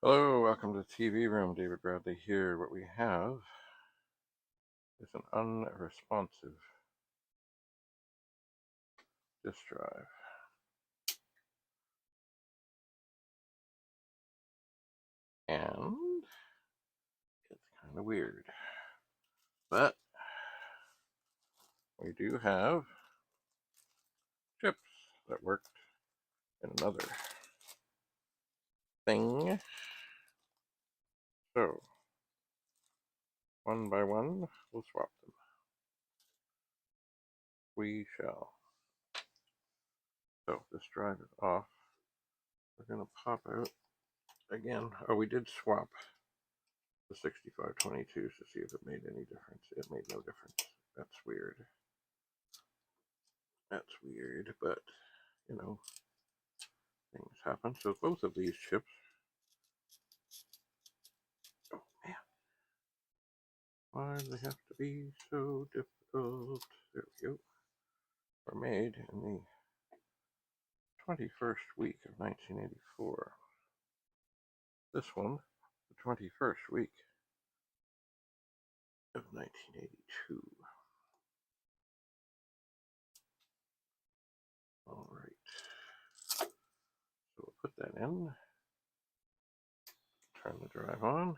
Hello, welcome to the TV room. David Bradley here. What we have is an unresponsive disk drive. And it's kind of weird. But we do have chips that worked in another thing. So, one by one, we'll swap them. We shall. So, this drive is off. We're going to pop out again. Oh, we did swap the 6522s to see if it made any difference. It made no difference. That's weird. That's weird, but you know, things happen. So both of these chips, oh man, why do they have to be so difficult? There we go. Were made in the 21st week of 1984. This one, the 21st week of 1982. All right. So we'll put that in. Turn the drive on.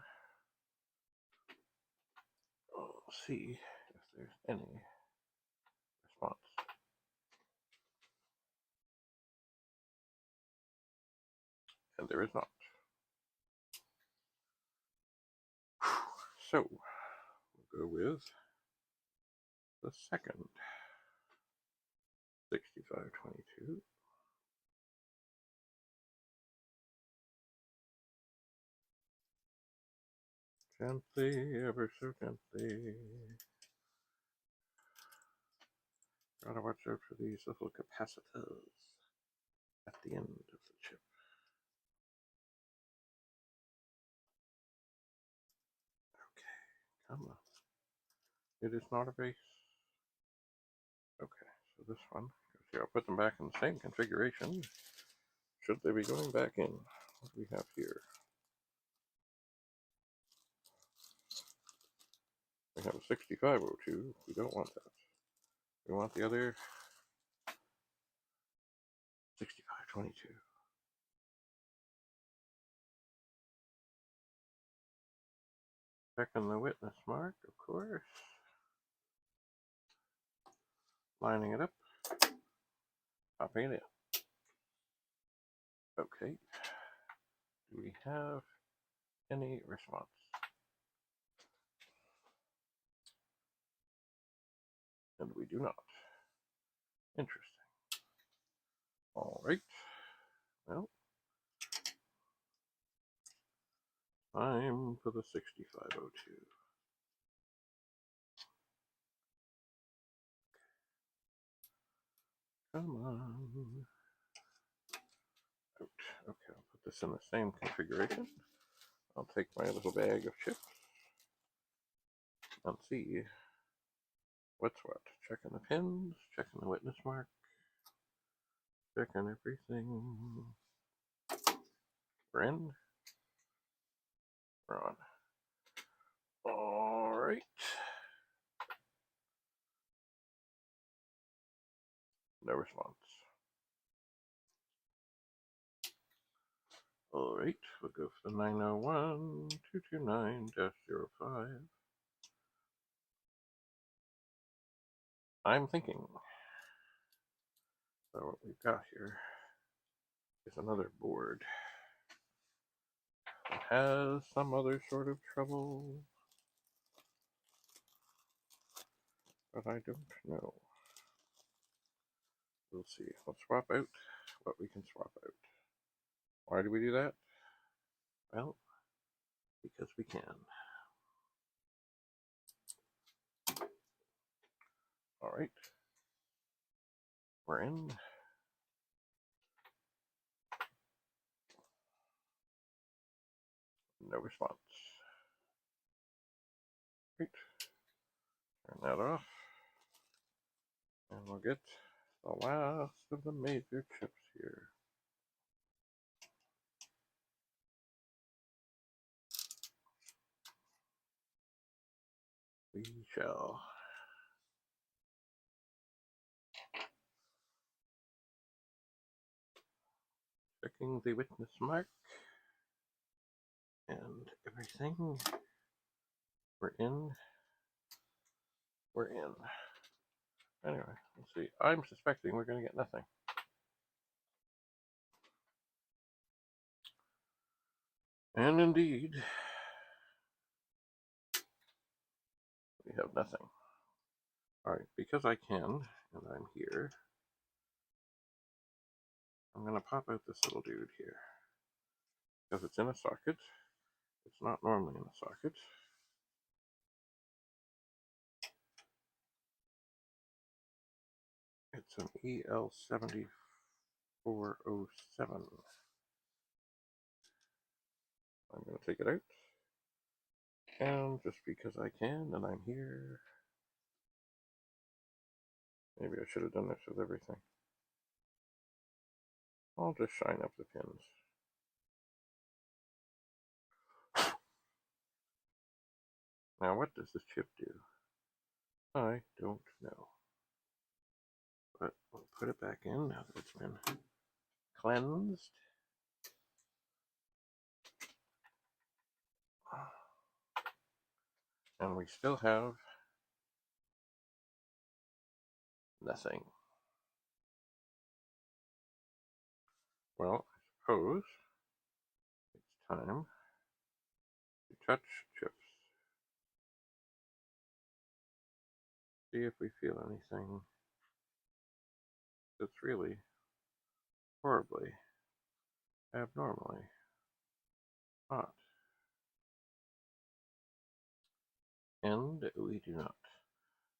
We'll see if there's any response. And there is not. So we'll go with the second 6522. Gently, ever so gently. Gotta watch out for these little capacitors at the end of the chip. Okay, come on. It is not a base. Okay, so this one, see, I'll put them back in the same configuration. Should they be going back in? What do we have here? We have a 6502. We don't want that. We want the other 6522. Checking the witness mark, of course. Lining it up. Popping it in. Okay. Do we have any response? And we do not. Interesting. All right. Well, time for the 6502. Come on. Out. Okay, I'll put this in the same configuration. I'll take my little bag of chips and see what's what. Checking the pins, checking the witness mark, checking everything. We're in. We're on. All right. No response. All right, we'll go for the 901-229-05. I'm thinking. So what we've got here is another board. It has some other sort of trouble, but I don't know. We'll see. Let's swap out what we can swap out. Why do we do that? Well, because we can. All right. We're in. No response. Right. Turn that off. And we'll get the last of the major chips here. shell. Checking the witness mark and everything. We're in. We're in. Anyway, let's see. I'm suspecting we're going to get nothing. And indeed, we have nothing. Alright, because I can, and I'm here, I'm going to pop out this little dude here. Because it's in a socket. It's not normally in a socket. It's an EL7407. I'm going to take it out. And just because I can, and I'm here. Maybe I should have done this with everything. I'll just shine up the pins. Now, what does this chip do? I don't know. But we'll put it back in now that it's been cleansed. And we still have nothing. Well, I suppose it's time to touch chips. See if we feel anything that's really horribly, abnormally hot. And we do not.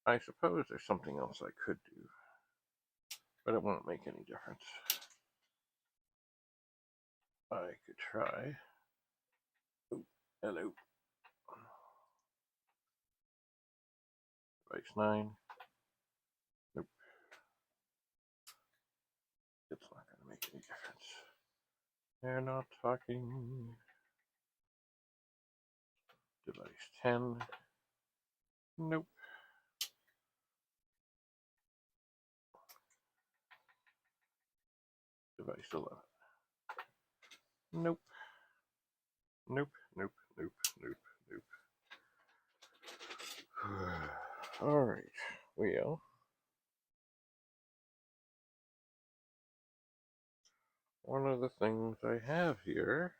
I suppose there's something else I could do, but it won't make any difference. I could try. Oh, hello. Device 9. Nope. It's not going to make any difference. They're not talking. Device 10. Nope. Device 11. Nope. Nope, nope, nope, nope, nope. Alright, well. One of the things I have here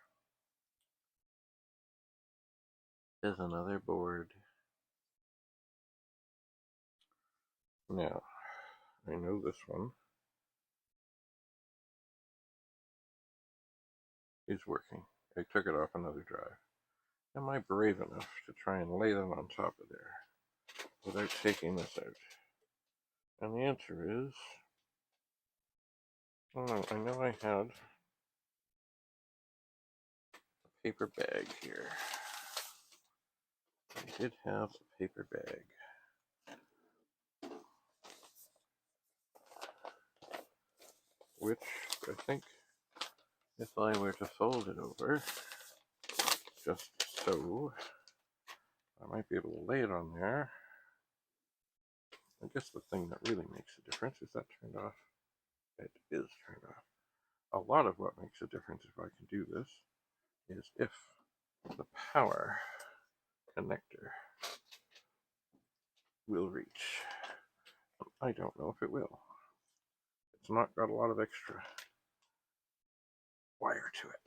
is another board. Now, I know this one is working. I took it off another drive. Am I brave enough to try and lay them on top of there without taking this out? And the answer is, I know I had a paper bag here. I did have a paper bag. Which I think if I were to fold it over, just so, I might be able to lay it on there. I guess the thing that really makes a difference is that turned off. It is turned off. A lot of what makes a difference if I can do this is if the power connector will reach. I don't know if it will. It's not got a lot of extra wire to it.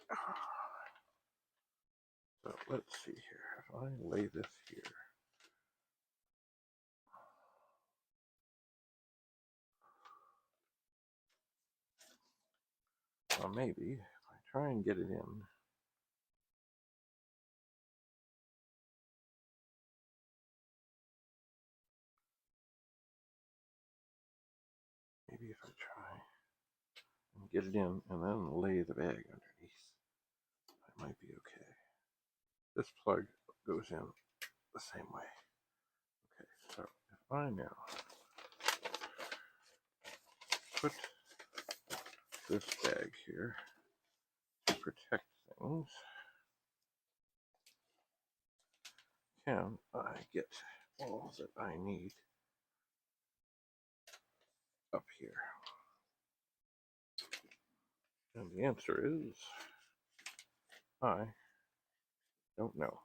So let's see here. If I lay this here, well, maybe if I try and get it in, maybe if I try and get it in and then lay the bag underneath, I might be okay. This plug goes in the same way. Okay, so if I now put this bag here to protect things, can I get all that I need up here? And the answer is, I don't know.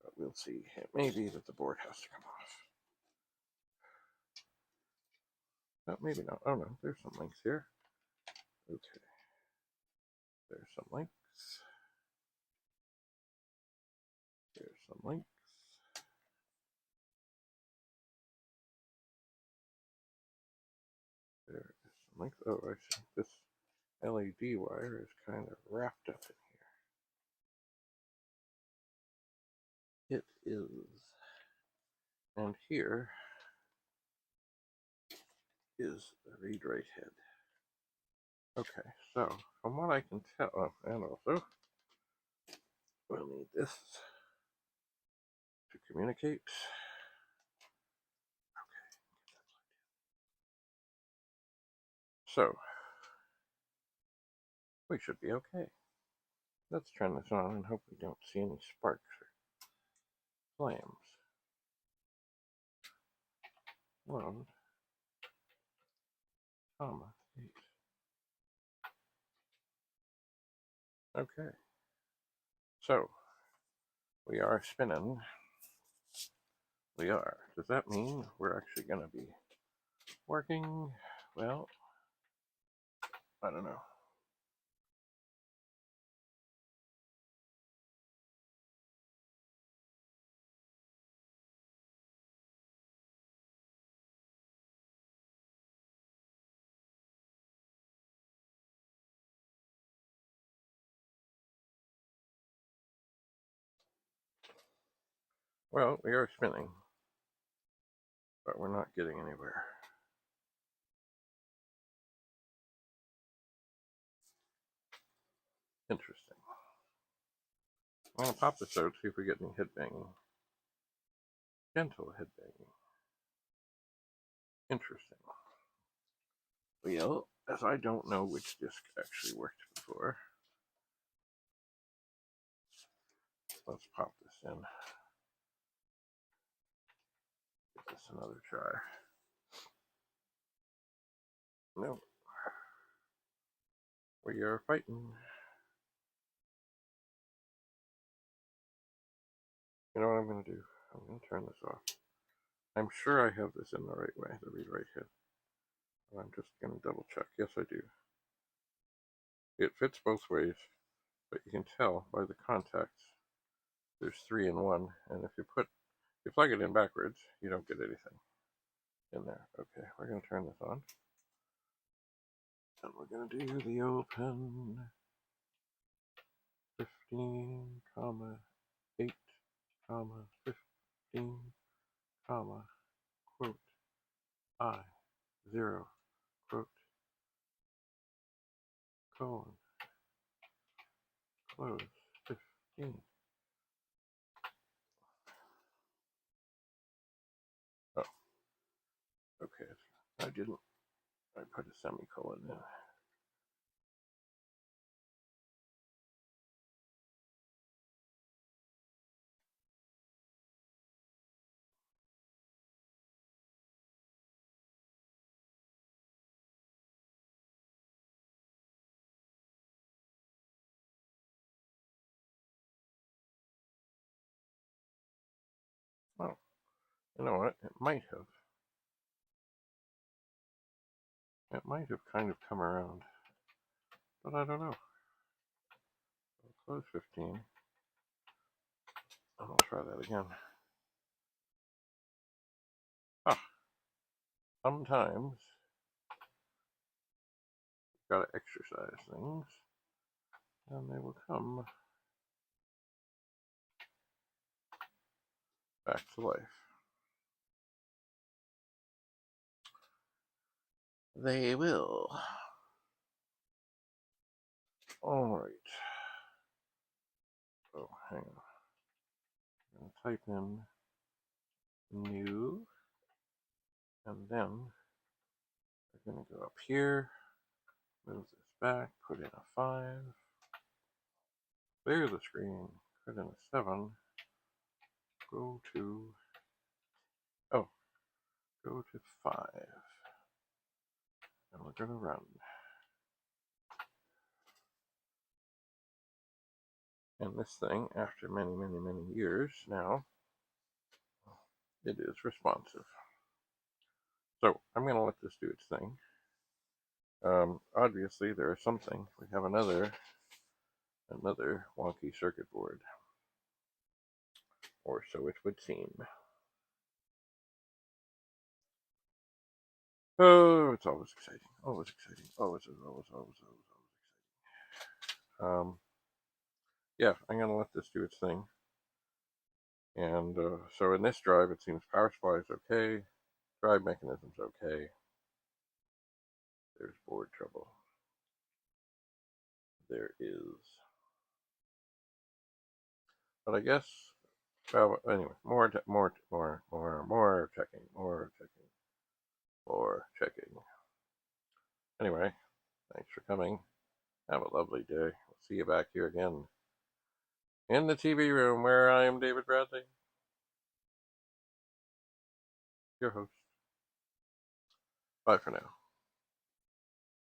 But we'll see. It may be that the board has to come off. But maybe not. Oh no, there's some links here. Okay. There's some links. There's some links. There is some links. Oh, I see. This LED wire is kind of wrapped up in here. It is. And here is the read-write head. Okay, so from what I can tell, and also we'll need this to communicate. Okay. So we should be okay. Let's turn this on and hope we don't see any sparks or flames. 1, 8. Okay. So we are spinning. We are. Does that mean we're actually going to be working? Well, I don't know. Well, we are spinning, but we're not getting anywhere. Interesting. I'm going to pop this out, see if we get any head banging. Gentle head banging. Interesting. Well, as I don't know which disc actually worked before, let's pop this in. Give this another try. No. We are fighting. You know what I'm going to do? I'm going to turn this off. I'm sure I have this in the right way, the read-write head. I'm just going to double check. Yes, I do. It fits both ways, but you can tell by the contacts there's 3 in 1, and if you plug it in backwards, you don't get anything in there. Okay, we're going to turn this on. And we're going to do the open 15, 8, 15, quote, I, 0, quote, colon, close, 15. Oh, okay, I didn't. I put a semicolon in. Oh, you know what? It might have kind of come around, but I don't know. I'll close 15, and I'll try that again. Ah, sometimes you've got to exercise things, and they will come back to life. They will. All right. Oh, hang on. I'm going to type in new, and then we're going to go up here, move this back, put in a 5, clear the screen, put in a 7, go to 5. And we're going to run. And this thing, after many, many, many years now, it is responsive. So I'm going to let this do its thing. Obviously, there is something. We have another wonky circuit board. Or so it would seem. Oh, it's always exciting. Always exciting. Always exciting. Yeah, I'm going to let this do its thing. And so in this drive, it seems power supply is okay. Drive mechanism's okay. There's board trouble. There is. But I guess, well, anyway, more checking. Anyway, thanks for coming. Have a lovely day. We'll see you back here again in the TV room where I am David Bradley, your host. Bye for now.